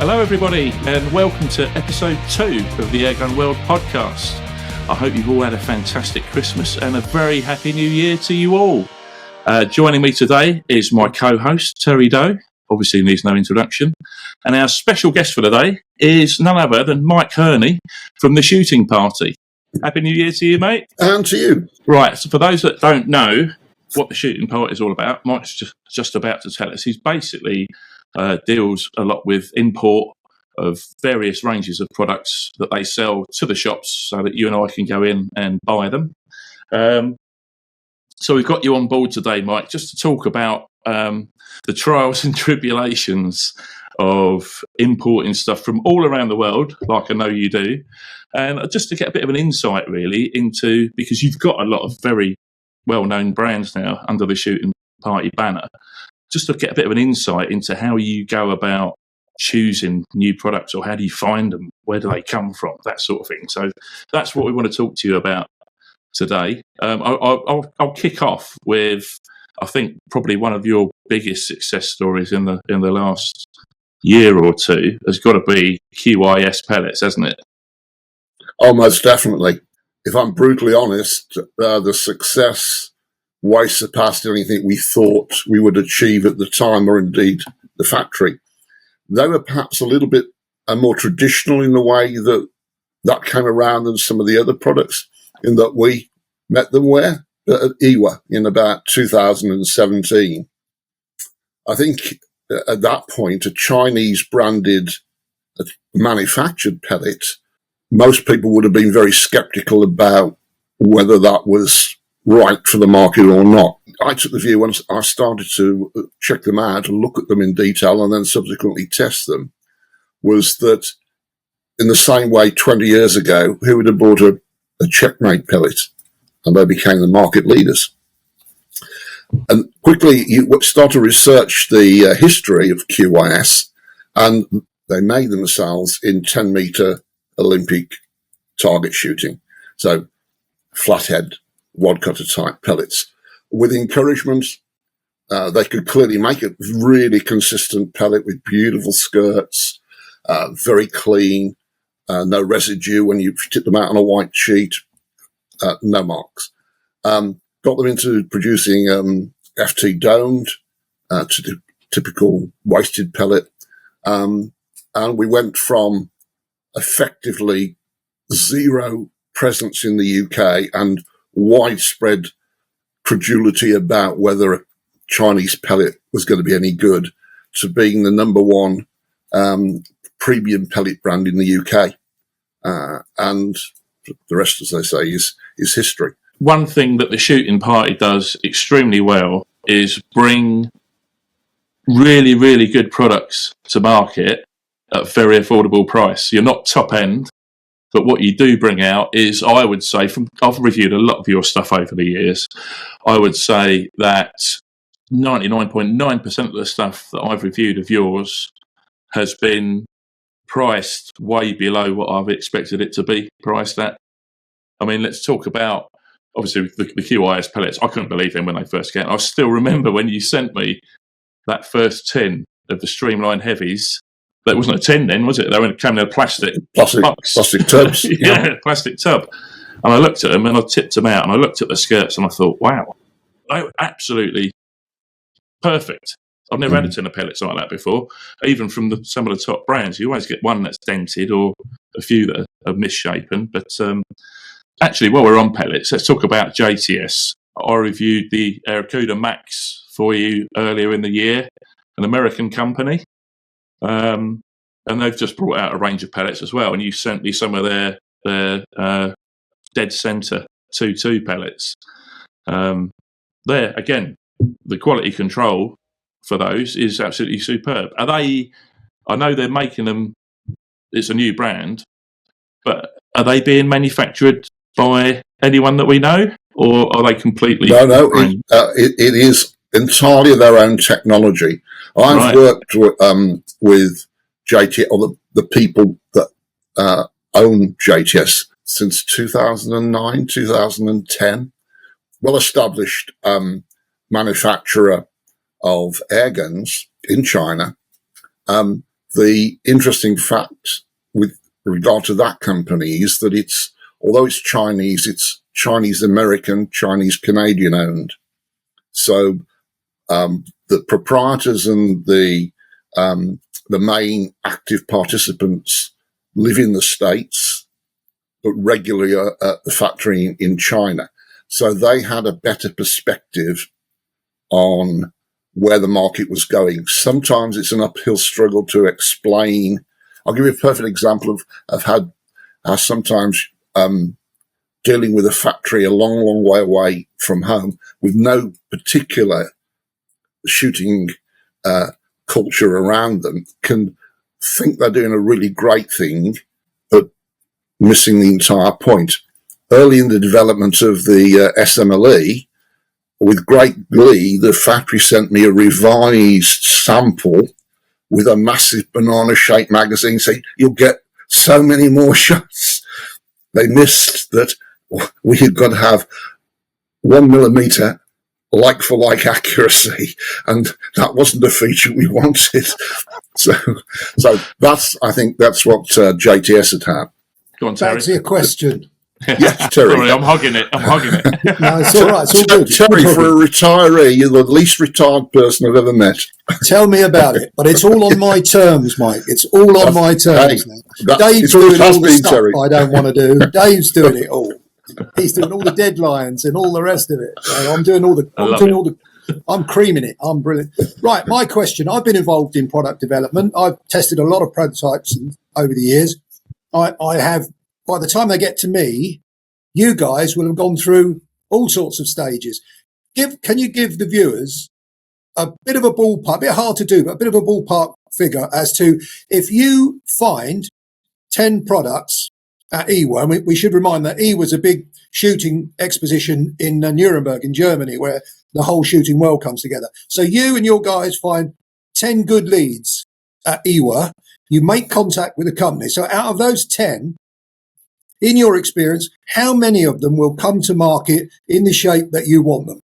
Hello everybody and welcome to episode 2 of the Airgun World Podcast. I hope you've all had a fantastic Christmas and a very happy new year to you all. Joining me today is my co-host Terry Doe, obviously needs no introduction, and our special guest for today is none other than Mike Hurney from the Shooting Party. Happy New Year to you, mate. And to you. Right, so for those that don't know what the Shooting Party is all about, Mike's just about to tell us. He's basically deals a lot with import of various ranges of products that they sell to the shops so that you and I can go in and buy them. So we've got you on board today, Mike, just to talk about the trials and tribulations of importing stuff from all around the world, like I know you do, and just to get a bit of an insight really into, because you've got a lot of very well-known brands now under the Shooting Party banner, just to get a bit of an insight into how you go about choosing new products, or how do you find them, where do they come from, that sort of thing. So that's what we want to talk to you about today. I'll kick off with, I think, probably one of your biggest success stories in the last year or two has got to be QIS pellets, hasn't it? Oh, most definitely. If I'm brutally honest, the success way surpassed anything we thought we would achieve at the time, or indeed the factory. They were perhaps a little bit more traditional in the way that came around than some of the other products, in that we met them where? At IWA in about 2017. I think at that point, a Chinese branded manufactured pellet, most people would have been very skeptical about whether that was right for the market or not. I took the view, once I started to check them out and look at them in detail and then subsequently test them, was that in the same way 20 years ago, who would have bought a checkmate pellet? And they became the market leaders. And quickly you start to research the history of QIS, and they made themselves in 10-meter Olympic target shooting. So flathead, wad cutter type pellets. With encouragement, they could clearly make a really consistent pellet with beautiful skirts, very clean, no residue when you tip them out on a white sheet, no marks. Got them into producing FT domed, to the typical wasted pellet. And we went from effectively zero presence in the UK and widespread credulity about whether a Chinese pellet was going to be any good, to being the number one premium pellet brand in the UK. And the rest, as they say, is history. One thing that the Shooting Party does extremely well is bring really, really good products to market at a very affordable price. You're not top end, but what you do bring out is, I would say, I've reviewed a lot of your stuff over the years, I would say that 99.9% of the stuff that I've reviewed of yours has been priced way below what I've expected it to be priced at. I mean, let's talk about, obviously, the QIS pellets. I couldn't believe them when they first came. I still remember when you sent me that first tin of the Streamline Heavies. That wasn't a tin then, was it? They came in a plastic tubs. Yeah, plastic tub. And I looked at them and I tipped them out and I looked at the skirts and I thought, wow, they were absolutely perfect. I've never had a tin of pellets like that before. Even from some of the top brands, you always get one that's dented or a few that are misshapen. But actually, while we're on pellets, let's talk about JTS. I reviewed the Airgun Max for you earlier in the year, an American company. And they've just brought out a range of pellets as well. And you sent me some of their dead center 2.2 pellets. There, again, the quality control for those is absolutely superb. Are they, I know they're making them, it's a new brand, but are they being manufactured by anyone that we know, or are they completely... No, it is entirely their own technology. I've worked with JTS, or the people that own JTS, since 2009, 2010. Well-established manufacturer of airguns in China. the interesting fact with regard to that company is that although it's Chinese American, Chinese Canadian owned. So the proprietors and the main active participants live in the States, but regularly are at the factory in China. So they had a better perspective on where the market was going. Sometimes it's an uphill struggle to explain. I'll give you a perfect example of how sometimes dealing with a factory a long, long way away from home with no particular shooting culture around them can think they're doing a really great thing, but missing the entire point. Early in the development of the SMLE, with great glee, the factory sent me a revised sample with a massive banana-shaped magazine saying, you'll get so many more shots. They missed that we had got to have 1 millimeter like-for-like accuracy, and that wasn't the feature we wanted. So I think that's what JTS had had. Go on, Terry. Back to your question. Yes, Terry. Sorry, I'm hogging it. No, it's all right. It's all good. Terry, for a retiree, you're the least retired person I've ever met. Tell me about it. But it's all on my terms, Mike. It's all on my terms now. Dave's doing all the stuff Terry. I don't want to do. Dave's doing it all. He's doing all the deadlines and all the rest of it. So I'm doing all the. I'm creaming it. I'm brilliant. Right, my question. I've been involved in product development. I've tested a lot of prototypes over the years. I have. By the time they get to me, you guys will have gone through all sorts of stages. Can you give the viewers a bit of a ballpark, a bit hard to do, but a bit of a ballpark figure as to if you find 10 products at IWA, and we should remind that IWA was a big shooting exposition in Nuremberg in Germany where the whole shooting world comes together. So you and your guys find 10 good leads at IWA, you make contact with the company. So out of those 10, in your experience, how many of them will come to market in the shape that you want them?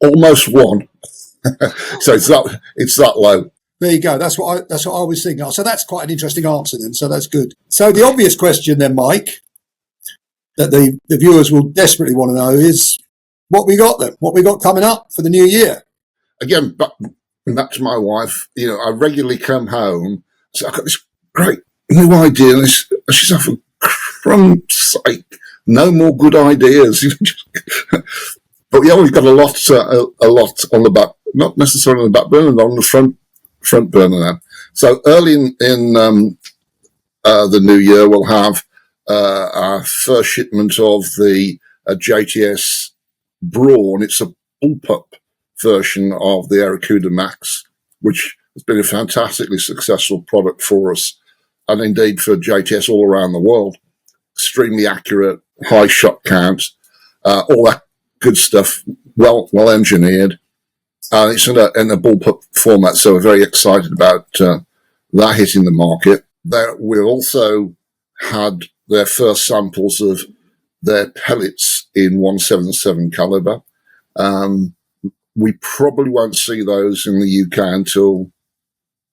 Almost one. So it's that low. There you go. That's what I was thinking. So that's quite an interesting answer then. So that's good. So the obvious question then, Mike, that the viewers will desperately want to know is what we got then? What we got coming up for the new year? Again, back to my wife. I regularly come home. So I've got this great new idea. And she's off. Crumb's sake, no more good ideas. But yeah, we've got a lot on the back, not necessarily on the back burner, but on the front burner now. So early in the new year, we'll have our first shipment of the JTS Brawn. It's a bullpup version of the Airgun Max, which has been a fantastically successful product for us, and indeed for JTS all around the world. Extremely accurate, high shot count, all that good stuff, well engineered. It's in a bullpup format, so we're very excited about that hitting the market. We also had their first samples of their pellets in 177 caliber. We probably won't see those in the UK until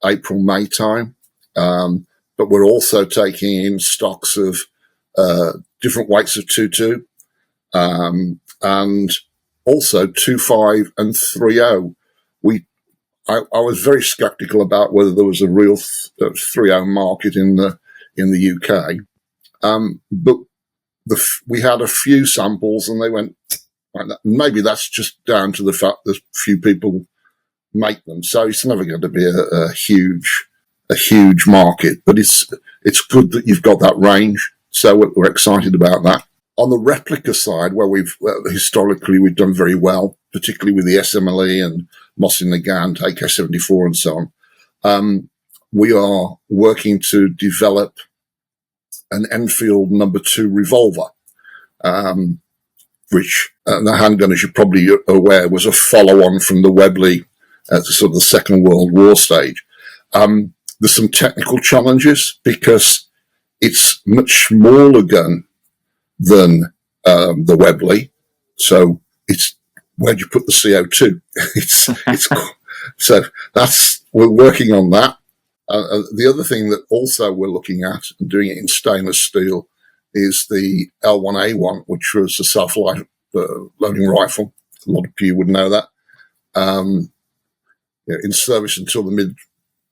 April, May time. But we're also taking in stocks of different weights of 2.2, and also 2.5 and 3.0. I was very skeptical about whether there was a real 3.0 market in the UK, but we had a few samples and they went like that. Maybe that's just down to the fact that few people make them, so it's never going to be a huge market. But it's good that you've got that range. So we're excited about that. On the replica side, where historically we've done very well, particularly with the SMLE and Mosin Nagant, AK-74 and so on, we are working to develop an Enfield No. 2 revolver, which the handgun, as you're probably aware, was a follow-on from the Webley at sort of the Second World War stage. There's some technical challenges because it's much smaller gun than the Webley, so it's where do you put the CO2? It's so we're working on that. The other thing that also we're looking at, and doing it in stainless steel, is the L1A1, which was a self-loading rifle. A lot of you would know that. In service until the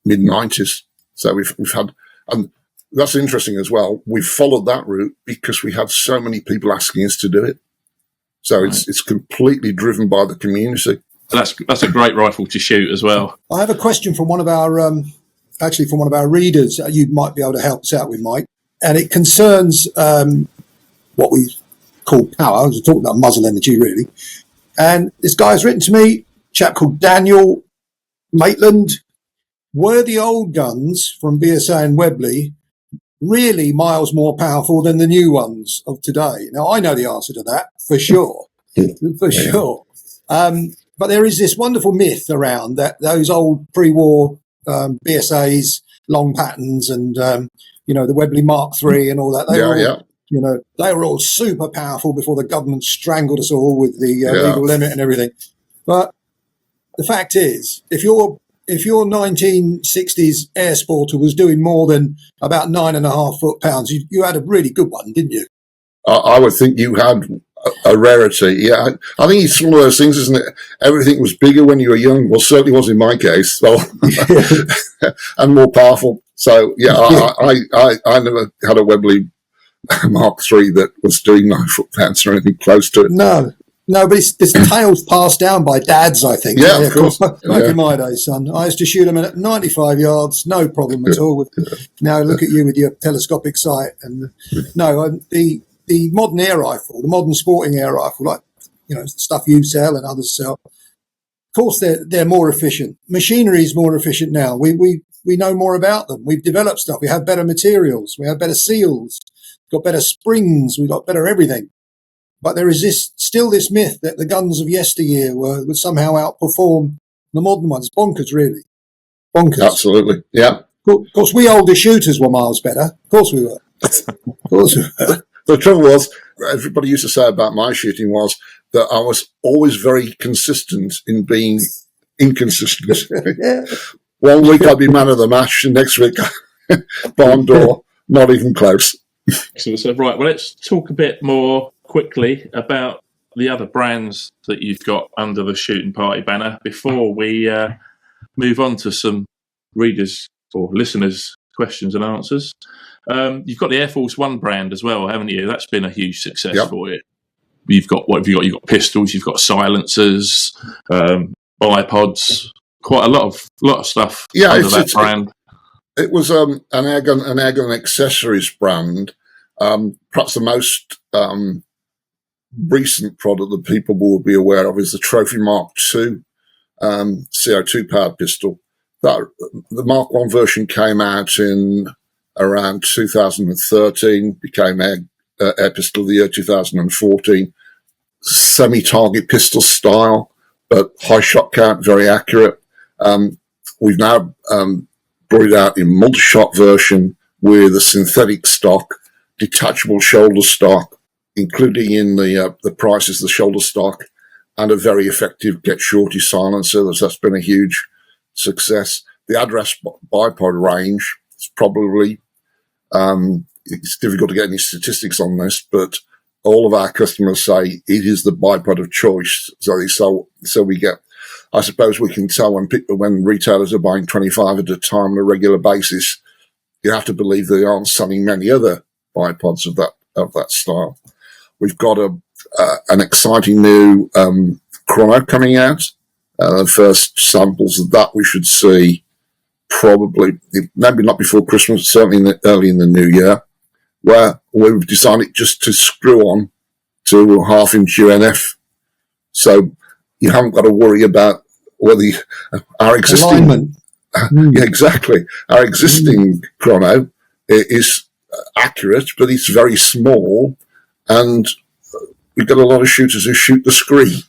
mid-90s. So we've had, and that's interesting as well. We've followed that route because we had so many people asking us to do it. So it's completely driven by the community. That's a great rifle to shoot as well. I have a question from one of our readers. You might be able to help us out with, Mike, and it concerns what we call power. I was talking about muzzle energy, really. And this guy's written to me, a chap called Daniel Maitland. Were the old guns from BSA and Webley really miles more powerful than the new ones of today? Now, I know the answer to that, for sure. Sure. But there is this wonderful myth around that those old pre-war BSAs, long patterns, and, the Webley Mark III and all that. They were all super powerful before the government strangled us all with the legal limit and everything. But the fact is, if your 1960s air sporter was doing more than about 9.5 foot-pounds, you had a really good one, didn't you? I would think you had a rarity. Yeah, I think it's one of those things, isn't it? Everything was bigger when you were young. Well, certainly was in my case. Well, and more powerful. So yeah, I never had a Webley Mark III that was doing 9 foot-pounds or anything close to it. No, but it's tales passed down by dads, I think. Yeah, of course. Back in my day, son, I used to shoot them at 95 yards, no problem at all. Now look at you with your telescopic sight. And the modern air rifle, the modern sporting air rifle, like stuff you sell and others sell. Of course, they're more efficient. Machinery is more efficient now. We know more about them. We've developed stuff. We have better materials. We have better seals. We've got better springs. We've got better everything. But there is still this myth that the guns of yesteryear would somehow outperform the modern ones. Bonkers, really. Bonkers. Absolutely, yeah. Of course, we older shooters were miles better. Of course we were. The trouble was, everybody used to say about my shooting was that I was always very consistent in being inconsistent. Yeah. 1 week I'd be man of the match, and next week, barn door, not even close. So right, well, let's talk a bit more quickly about the other brands that you've got under the Shooting Party banner before we move on to some readers' or listeners' questions and answers. You've got the AirForceOne brand as well, haven't you? That's been a huge success for you. You've got You've got pistols, you've got silencers, bipods, quite a lot of stuff under that brand. It was an airgun accessories brand. Perhaps the most recent product that people will be aware of is the Trophy Mark II CO2 powered pistol. The Mark I version came out in around 2013, became Air Pistol of the Year 2014. Semi-target pistol style, but high shot count, very accurate. We've now brought it out in multi-shot version with a synthetic stock, detachable shoulder stock, including in the prices the shoulder stock, and a very effective Get Shorty silencer. That's been a huge success. The Address bipod range is probably, it's difficult to get any statistics on this, but all of our customers say it is the bipod of choice. So we get, I suppose we can tell when retailers are buying 25 at a time on a regular basis, you have to believe they aren't selling many other bipods of that style. We've got an exciting new chrono coming out. The first samples of that we should see probably, maybe not before Christmas, certainly early in the new year, where we've decided just to screw on to 1/2-inch UNF. So you haven't got to worry about whether our existing alignment. Yeah, exactly. Our existing chrono is accurate, but it's very small, and we've got a lot of shooters who shoot the screen.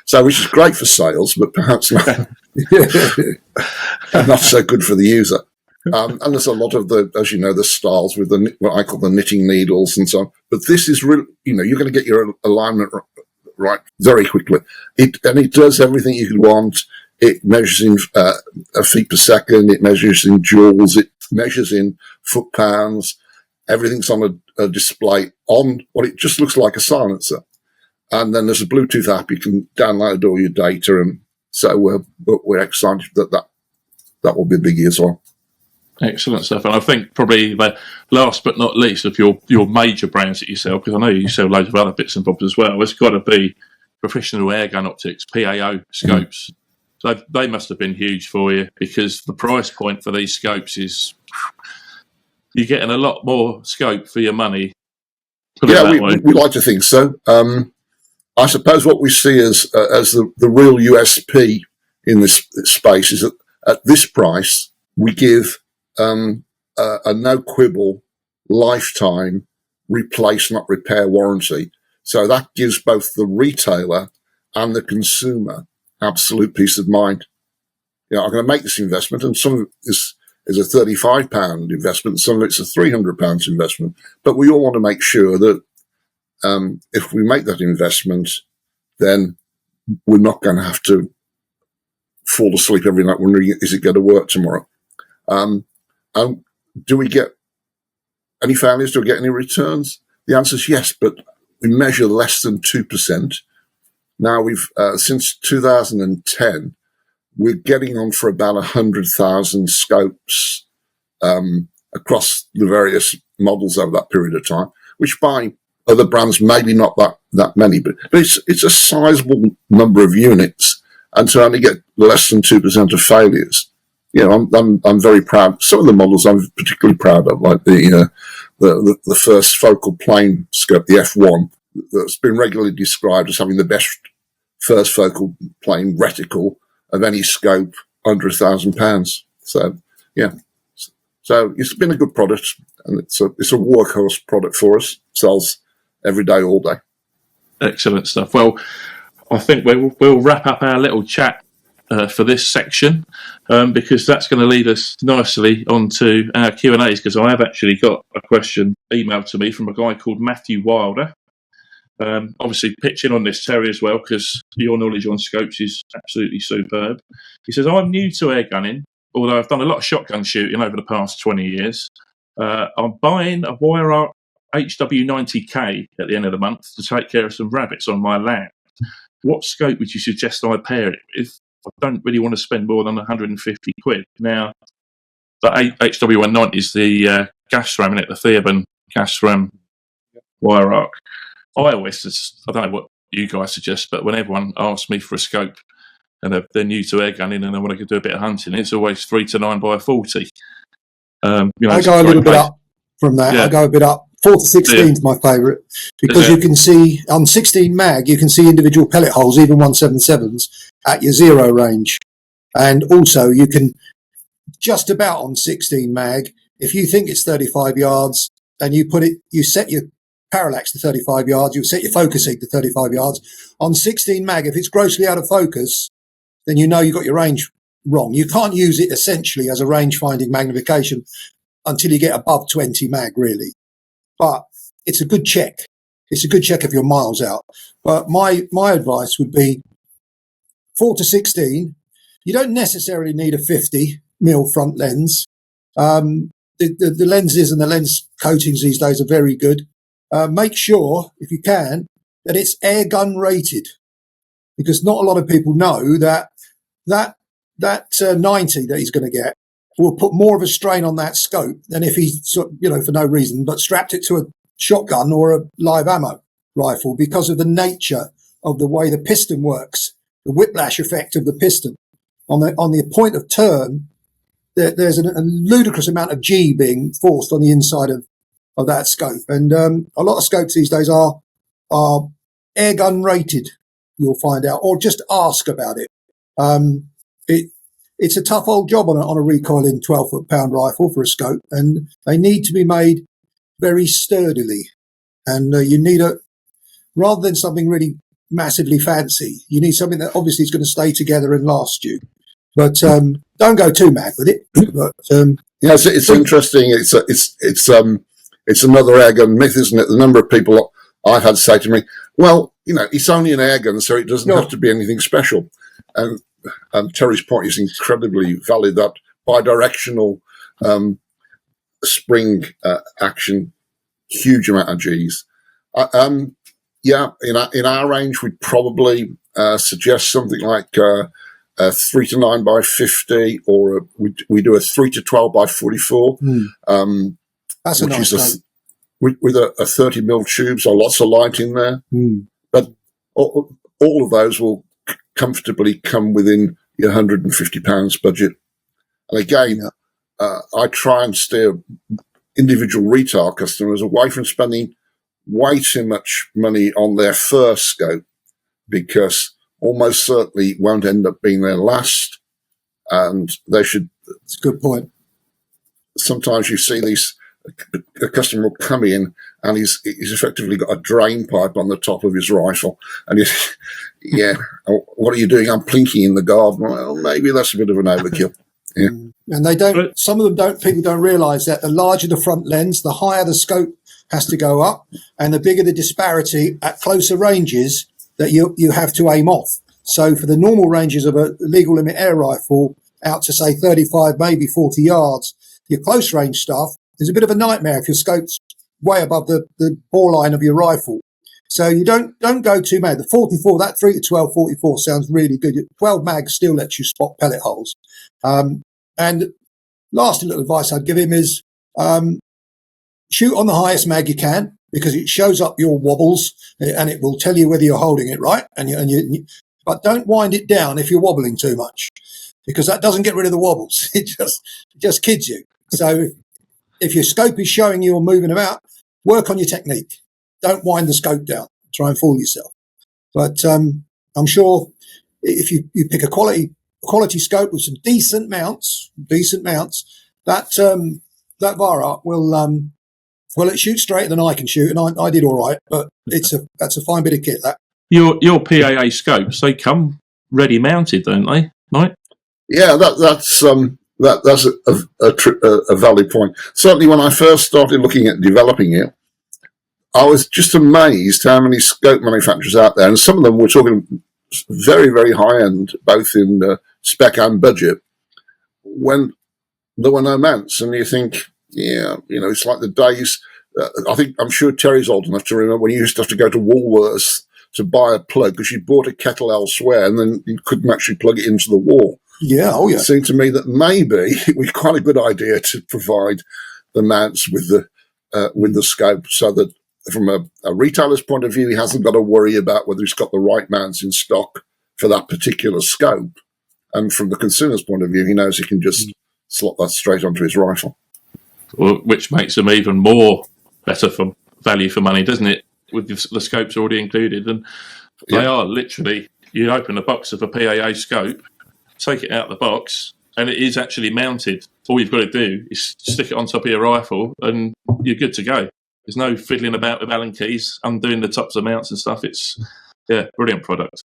So which is great for sales, but perhaps not so good for the user. And there's a lot of the styles with what I call the knitting needles and so on. But this is really, you're going to get your alignment right very quickly. It does everything you could want. It measures in feet per second. It measures in joules. It measures in foot-pounds. Everything's on a display on what it just looks like a silencer. And then there's a Bluetooth app. You can download all your data. And so we're excited that will be biggie as well. Excellent stuff. And I think probably the last but not least of your major brands that you sell, because I know you sell loads of other bits and bobs as well, it's got to be Professional Airgun Optics, PAO scopes. So they must have been huge for you, because the price point for these scopes is, you're getting a lot more scope for your money. Yeah, we like to think so. I suppose what we see as the real USP in this space is that at this price, we give a no quibble lifetime replace, not repair warranty. So that gives both the retailer and the consumer absolute peace of mind. You know, I'm going to make this investment, and some of it is a £35 investment, some of it's a £300 investment. But we all want to make sure that if we make that investment, then we're not going to have to fall asleep every night wondering, is it going to work tomorrow? And do we get any failures? Do we get any returns? The answer is yes, but we measure less than 2%. Now we've, since 2010, we're getting on for about 100,000 scopes across the various models over that period of time, which by other brands maybe not that many, but it's a sizable number of units, and to only get less than 2% of failures, you know, I'm very proud. Some of the models I'm particularly proud of, like the first focal plane scope, the F1, that's been regularly described as having the best first focal plane reticle of any scope under £1,000. So yeah, so it's been a good product, and it's a workhorse product for us. Sells every day, all day. Excellent stuff. Well, I think we'll wrap up our little chat for this section, because that's going to lead us nicely onto our Q&As, because I have actually got a question emailed to me from a guy called Matthew Wilder. Obviously pitching on this, Terry, as well, because your knowledge on scopes is absolutely superb. He says, I'm new to air gunning, although I've done a lot of shotgun shooting over the past 20 years. I'm buying a Wire Arc HW90K at the end of the month to take care of some rabbits on my land. What scope would you suggest I pair it with? I don't really want to spend more than 150 quid. Now, the HW190 is the gas ram, the Theoban gas ram Wire Arc. I don't know what you guys suggest, but when everyone asks me for a scope and they're new to air gunning and they want to do a bit of hunting, it's always 3 to 9 by 40. I go a little bit up from that. Yeah. I go a bit up. 4 to 16 is my favourite, because you can see on 16 mag, you can see individual pellet holes, even 177s, at your zero range. And also you can just about on 16 mag, if you think it's 35 yards and you set your parallax to 35 yards, you set your focusing to 35 yards. On 16 mag, if it's grossly out of focus, then you know you got your range wrong. You can't use it essentially as a range finding magnification until you get above 20 mag, really. But it's a good check. It's a good check of your miles out. But my advice would be 4 to 16. You don't necessarily need a 50mm front lens. The lenses and the lens coatings these days are very good. Make sure, if you can, that it's airgun rated, because not a lot of people know that 90 that he's going to get will put more of a strain on that scope than if he, for no reason, but strapped it to a shotgun or a live ammo rifle, because of the nature of the way the piston works, the whiplash effect of the piston. On the point of turn, there's a ludicrous amount of G being forced on the inside of that scope. And a lot of scopes these days are airgun rated, you'll find out, or just ask about it. It's a tough old job on a recoiling 12 foot-pound rifle for a scope, and they need to be made very sturdily. And you need rather than something really massively fancy, you need something that obviously is going to stay together and last you. But don't go too mad with it. But it's interesting. It's another airgun myth, isn't it? The number of people I've had say to me, well, it's only an airgun, so it doesn't have to be anything special. and Terry's point is incredibly valid, that bidirectional spring action, huge amount of G's. In our range, we'd probably suggest something like a 3 to 9 by 50, or we do a 3 to 12 by 44. That's a nice scope. With a 30 mil tube, so lots of light in there. But all of those will comfortably come within your £150 budget. And again, I try and steer individual retail customers away from spending way too much money on their first scope, because almost certainly it won't end up being their last. And they should. It's a good point. Sometimes you see a customer will come in and he's effectively got a drain pipe on the top of his rifle, and he's, what are you doing? I'm plinking in the garden. Well, maybe that's a bit of an overkill. Yeah. And they don't. Some of them people don't realise that the larger the front lens, the higher the scope has to go up, and the bigger the disparity at closer ranges that you have to aim off. So for the normal ranges of a legal limit air rifle, out to say 35, maybe 40 yards, your close range stuff is a bit of a nightmare if your scope's way above the bore line of your rifle. So you don't go too mad. The 44, that 3 to 12 44 sounds really good. 12 mag still lets you spot pellet holes. And last little advice I'd give him is shoot on the highest mag you can, because it shows up your wobbles and it will tell you whether you're holding it right. But don't wind it down if you're wobbling too much, because that doesn't get rid of the wobbles. It just kids you. So if your scope is showing you or moving about, work on your technique. Don't wind the scope down. Try and fool yourself. But I'm sure if you pick a quality scope with some decent mounts, that Varrock will it shoots straighter than I can shoot, and I did all right. But that's a fine bit of kit. That your PAA scopes, they come ready mounted, don't they, Mike? Yeah, that's a valid point. Certainly, when I first started looking at developing it, I was just amazed how many scope manufacturers out there, and some of them were talking very, very high end, both in spec and budget, when there were no mounts. And you think, it's like the days. I'm sure Terry's old enough to remember when you used to have to go to Woolworths to buy a plug because you bought a kettle elsewhere and then you couldn't actually plug it into the wall. Yeah, oh yeah. It seemed to me that maybe it was quite a good idea to provide the mounts with the scope, so that from a retailer's point of view, he hasn't got to worry about whether he's got the right mounts in stock for that particular scope. And from the consumer's point of view, he knows he can just slot that straight onto his rifle. Well, which makes them even more better for value for money, doesn't it? With the scopes already included. And they are literally, you open a box of a PAA scope, take it out of the box, and it is actually mounted. All you've got to do is stick it on top of your rifle and you're good to go. There's no fiddling about with Allen keys, undoing the tops of mounts and stuff. It's, brilliant product.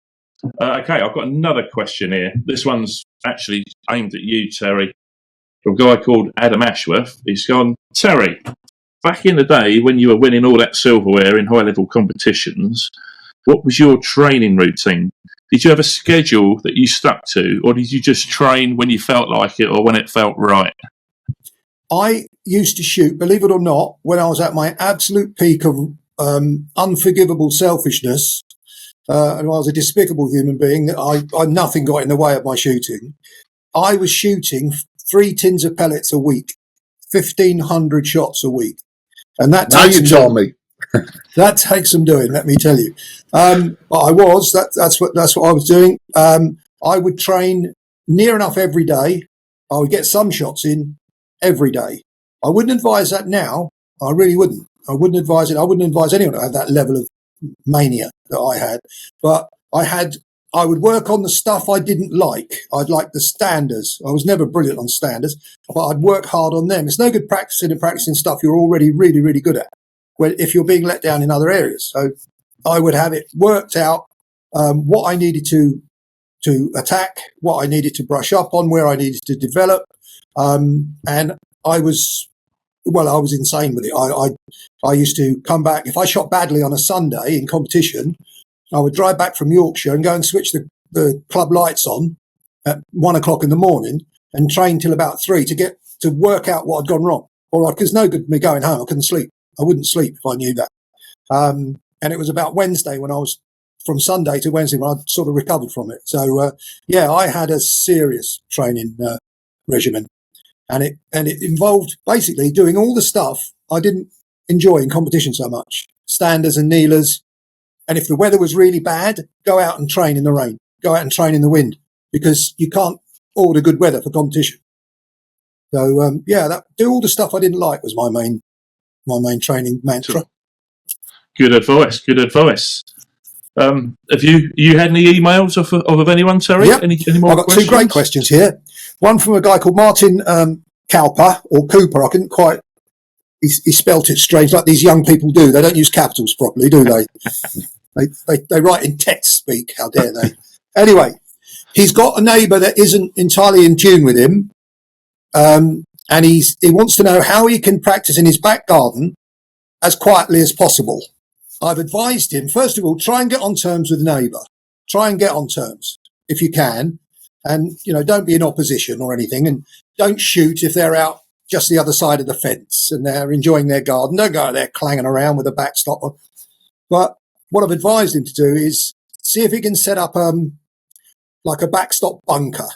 Okay, I've got another question here. This one's actually aimed at you, Terry, from a guy called Adam Ashworth. He's gone, Terry, back in the day when you were winning all that silverware in high-level competitions, what was your training routine? Did you have a schedule that you stuck to, or did you just train when you felt like it or when it felt right? I used to shoot, believe it or not, when I was at my absolute peak of unforgivable selfishness, and I was a despicable human being. Nothing got in the way of my shooting. I was shooting 3 tins of pellets a week, 1,500 shots a week, and that. Now you tell me. That takes some doing, let me tell you. But that's what I was doing. I would train near enough every day. I would get some shots in every day. I wouldn't advise that now. I really wouldn't. I wouldn't advise it. I wouldn't advise anyone to have that level of mania that I had. But I would work on the stuff I didn't like. I'd like the standards. I was never brilliant on standards, but I'd work hard on them. It's no good practicing stuff you're already really, really good at if you're being let down in other areas. So I would have it worked out, what I needed to attack, what I needed to brush up on, where I needed to develop. And I was insane with it. I used to come back. If I shot badly on a Sunday in competition, I would drive back from Yorkshire and go and switch the the club lights on at 1 o'clock in the morning and train till about 3 to work out what had gone wrong. Or because no good me going home, I couldn't sleep. I wouldn't sleep if I knew that. And it was about Wednesday from Sunday to Wednesday when I sort of recovered from it. So I had a serious training regimen, and it involved basically doing all the stuff I didn't enjoy in competition so much, standers and kneelers. And if the weather was really bad, go out and train in the rain, go out and train in the wind, because you can't order good weather for competition. So do all the stuff I didn't like was my main training mantra. Good advice. Have you had any emails of anyone, Terry? Yep. Any more I've got questions? 2 great questions here. One from a guy called Martin Cowper, or Cooper. I couldn't quite. He spelt it strange, like these young people do. They don't use capitals properly, do they? They write in text speak. How dare they? Anyway, he's got a neighbour that isn't entirely in tune with him, and he wants to know how he can practice in his back garden as quietly as possible. I've advised him, first of all, try and get on terms with the neighbour. Try and get on terms if you can. And, don't be in opposition or anything. And don't shoot if they're out just the other side of the fence and they're enjoying their garden. Don't go out there clanging around with a backstop. But what I've advised him to do is see if he can set up like a backstop bunker.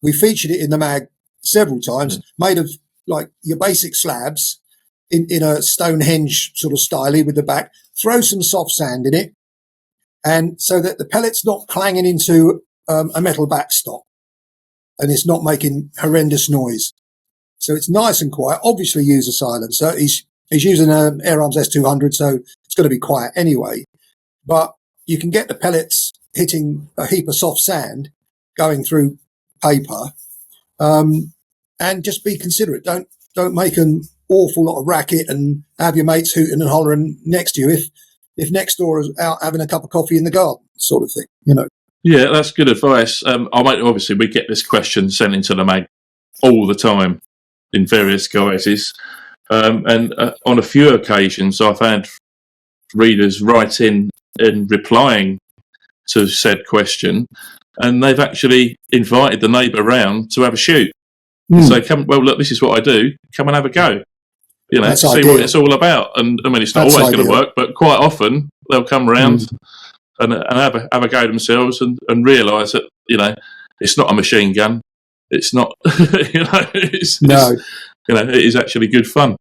We featured it in the mag several times, made of like your basic slabs in a Stonehenge sort of style with the back. Throw some soft sand in it, and so that the pellet's not clanging into a metal backstop and it's not making horrendous noise. So it's nice and quiet. Obviously use a silencer. He's using an Air Arms S200, so it's going to be quiet anyway. But you can get the pellets hitting a heap of soft sand going through paper, and just be considerate. Don't make an awful lot of racket and have your mates hooting and hollering next to you if next door is out having a cup of coffee in the garden, sort of thing, Yeah, that's good advice. Obviously we get this question sent into the mag all the time in various guises, and on a few occasions I've had readers write in and replying to said question, and they've actually invited the neighbour round to have a shoot. So come, well, look, this is what I do. Come and have a go. That's see ideal. what it's all about. And I mean, it's not That's always going to ideal. work, but quite often they'll come round and have a go themselves and realise that it's not a machine gun. It's not. It is actually good fun.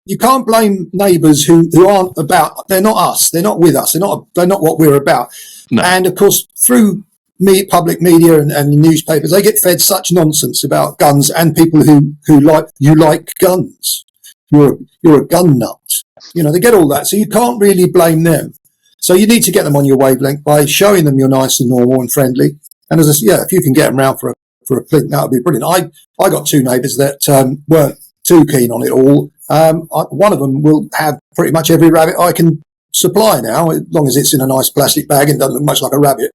You can't blame neighbours who aren't about. They're not us. They're not with us. They're not what we're about. No. And of course, through public media and newspapers, they get fed such nonsense about guns and people who like guns. You're a gun nut. They get all that. So you can't really blame them. So you need to get them on your wavelength by showing them you're nice and normal and friendly. And if you can get them round for a plink, that would be brilliant. I got 2 neighbours that weren't too keen on it all. One of them will have pretty much every rabbit I can supply now, as long as it's in a nice plastic bag and doesn't look much like a rabbit.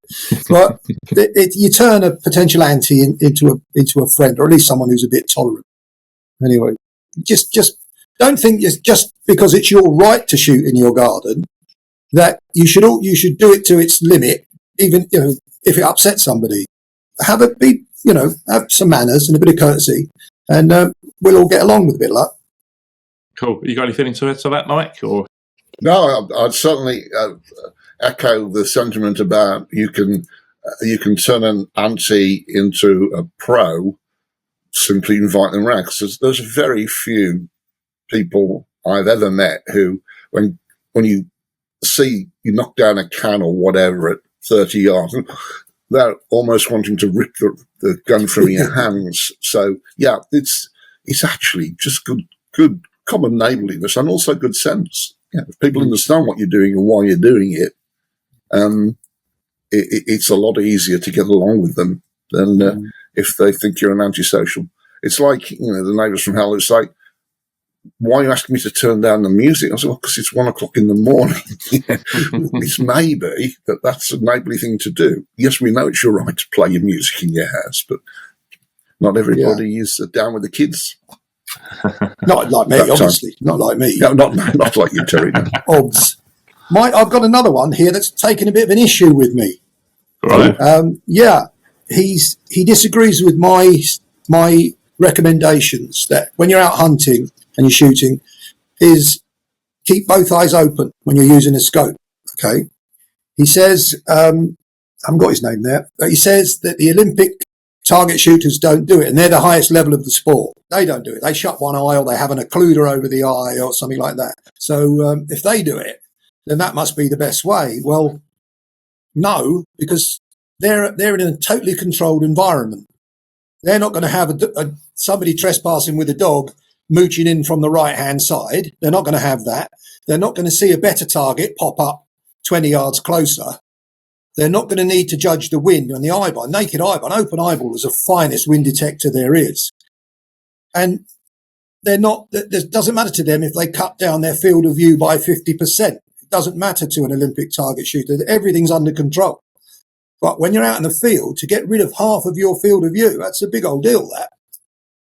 But you turn a potential anti into a friend, or at least someone who's a bit tolerant. Anyway, just don't think just because it's your right to shoot in your garden that you should do it to its limit, even if it upsets somebody. Have some manners and a bit of courtesy, and we'll all get along with a bit of luck. Cool. You got anything to add to that, Mike? Or No, I'd certainly echo the sentiment about you can turn an anti into a pro, simply invite them around. Because there's very few people I've ever met who, when you see you knock down a can or whatever at 30 yards, they're almost wanting to rip the gun from your hands. So yeah, it's actually just good common neighbourliness and also good sense. Yeah, if people understand what you're doing and why you're doing it, it's a lot easier to get along with them than if they think you're an antisocial. It's like, the neighbours from hell who say, why are you asking me to turn down the music? I said, well, because it's 1 o'clock in the morning. It's maybe that's a neighbourly thing to do. Yes, we know it's your right to play your music in your house, but not everybody is down with the kids. Not like me, obviously. Not like me. No, not like you, Terry. No. Odds. I've got another one here that's taken a bit of an issue with me. Right. He disagrees with my recommendations that when you're out hunting and you're shooting, is keep both eyes open when you're using a scope. Okay. He says, I haven't got his name there, but he says that the Olympic target shooters don't do it, and they're the highest level of the sport. They don't do it. They shut one eye, or they have an occluder over the eye or something like that. So if they do it, then that must be the best way. Well, no, because they're in a totally controlled environment. They're not going to have somebody trespassing with a dog mooching in from the right-hand side. They're not going to have that. They're not going to see a better target pop up 20 yards closer. They're not going to need to judge the wind on the eyeball. Naked eyeball, an open eyeball is the finest wind detector there is. And it doesn't matter to them if they cut down their field of view by 50%. It doesn't matter to an Olympic target shooter. Everything's under control. But when you're out in the field, to get rid of half of your field of view, that's a big old deal, that.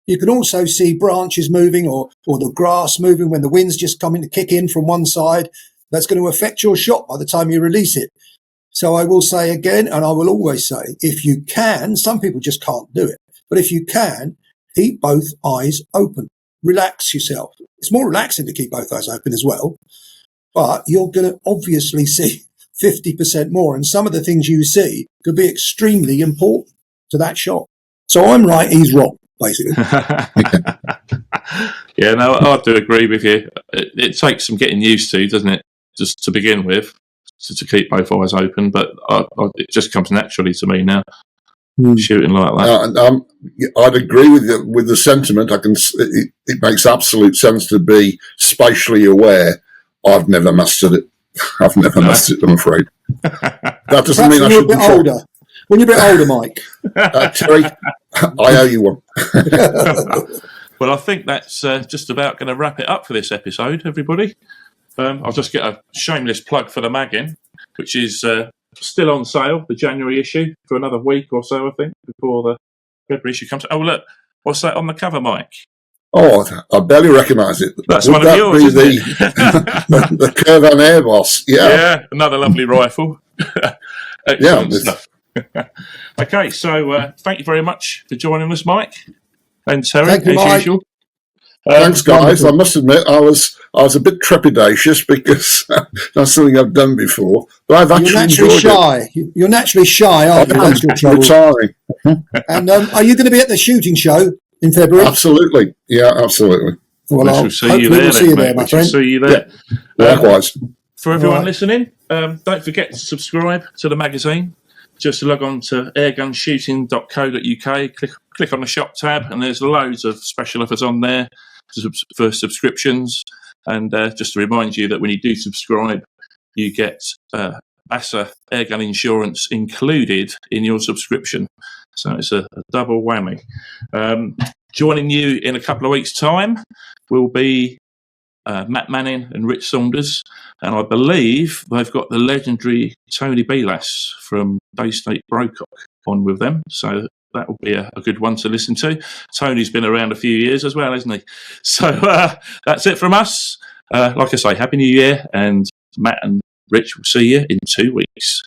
You can also see branches moving or the grass moving when the wind's just coming to kick in from one side. That's going to affect your shot by the time you release it. So I will say again, and I will always say, if you can, some people just can't do it, but if you can, keep both eyes open. Relax yourself. It's more relaxing to keep both eyes open as well, but you're going to obviously see 50% more, and some of the things you see could be extremely important to that shot. So I'm right, he's wrong, basically. Yeah, no, I do agree with you. It takes some getting used to, doesn't it, just to begin with, to keep both eyes open, but it just comes naturally to me now, shooting like that. I'd agree with the sentiment. It makes absolute sense to be spatially aware. I've never mastered it. Mastered it, I'm afraid. That doesn't Perhaps mean I should be older. When you're a bit older, Mike. Terry, I owe you one. Well, I think that's just about going to wrap it up for this episode, everybody. I'll just get a shameless plug for the magazine, which is still on sale, the January issue, for another week or so, I think, before the February issue comes. Oh, look, what's that on the cover, Mike? Oh, I barely recognise it. That's one of yours, isn't it? The Curvan Air Boss, yeah, another lovely rifle. Excellent stuff. Okay, so thank you very much for joining us, Mike and Terry, as usual. Thanks, guys. I must admit, I was a bit trepidatious because that's something I've done before. But I've actually enjoyed it. You're naturally shy, aren't you? That's your trouble. Retiring. And are you going to be at the shooting show in February? Absolutely. Yeah, absolutely. Well, we'll see you there, my friend. See you there. Yeah, likewise. For everyone listening, don't forget to subscribe to the magazine. Just log on to airgunshooting.co.uk, click on the shop tab, and there's loads of special offers on there for subscriptions. And just to remind you that when you do subscribe, you get BASA airgun insurance included in your subscription. So it's a double whammy. Joining you in a couple of weeks' time will be Matt Manning and Rich Saunders, and I believe they've got the legendary Tony Belas from Bay State Brocock on with them, so that will be a good one to listen to. Tony's been around a few years as well, hasn't he? So that's it from us. Like I say, Happy New Year, and Matt and Rich will see you in 2 weeks.